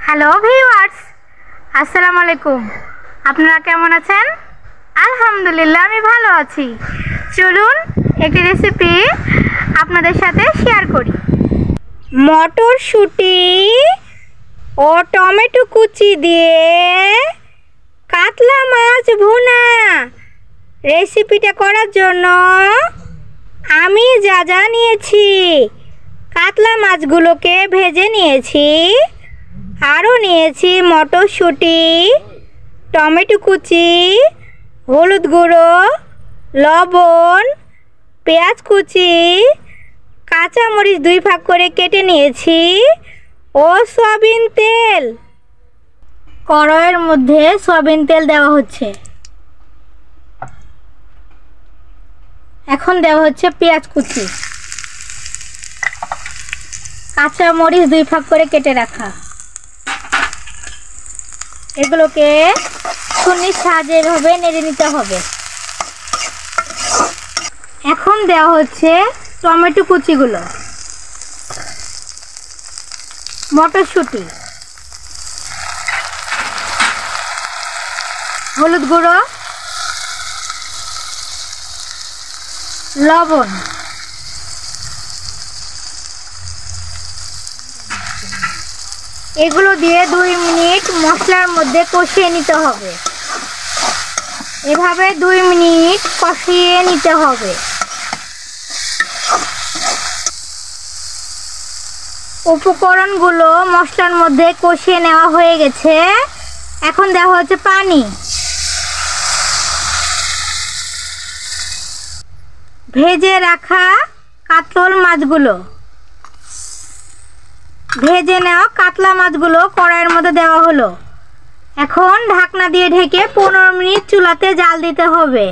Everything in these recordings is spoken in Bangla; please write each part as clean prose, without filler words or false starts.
হ্যালো ভিউয়ার্স, আসসালামু আলাইকুম। আপনারা কেমন আছেন? আলহামদুলিল্লাহ, আমি ভালো আছি। চলুন একটি রেসিপি আপনাদের সাথে শেয়ার করি। মটরশুঁটি ও টমেটো কুচি দিয়ে কাতলা মাছ ভুনা রেসিপিটা করার জন্য আমি যা যা নিয়েছি, কাতলা মাছগুলোকে ভেজে নিয়েছি, আরও নিয়েছি মটরশুঁটি, টমেটো কুচি, হলুদ গুঁড়ো, লবণ, পেঁয়াজ কুচি, কাঁচামরিচ 2 ভাগ করে কেটে নিয়েছি ও সয়াবিন তেল। কড়াইয়ের মধ্যে সয়াবিন তেল দেওয়া হচ্ছে। এখন দেওয়া হচ্ছে পেঁয়াজ কুচি, কাঁচামরিচ 2 ভাগ করে কেটে রাখা। এগুলোকে ছুরির সাহায্যে এভাবে নেড়ে নিতে হবে। এখন দেওয়া হচ্ছে টমেটো কুচিগুলো, মটরশুঁটি, হলুদ গুঁড়ো, লবণ, এগুলো দিয়ে 2 মিনিট মশলার মধ্যে কষিয়ে নিতে হবে। এভাবে 2 মিনিট কষিয়ে নিতে হবে। উপকরণগুলো মশলার মধ্যে কষিয়ে নেওয়া হয়ে গেছে। এখন দেওয়া হচ্ছে পানি। ভেজে রাখা কাতল মাছগুলো, ভেজে নেওয়া কাতলা মাছগুলো কড়াইয়ের মধ্যে দেওয়া হলো। এখন ঢাকনা দিয়ে ঢেকে 15 মিনিট চুলাতে জাল দিতে হবে।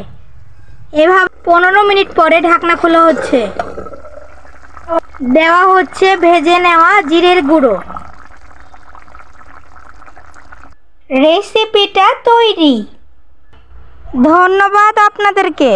এভাবে 15 মিনিট পরে ঢাকনা খোলা হচ্ছে। দেওয়া হচ্ছে ভেজে নেওয়া জিরের গুঁড়ো। রেসিপিটা তৈরি। ধন্যবাদ আপনাদেরকে।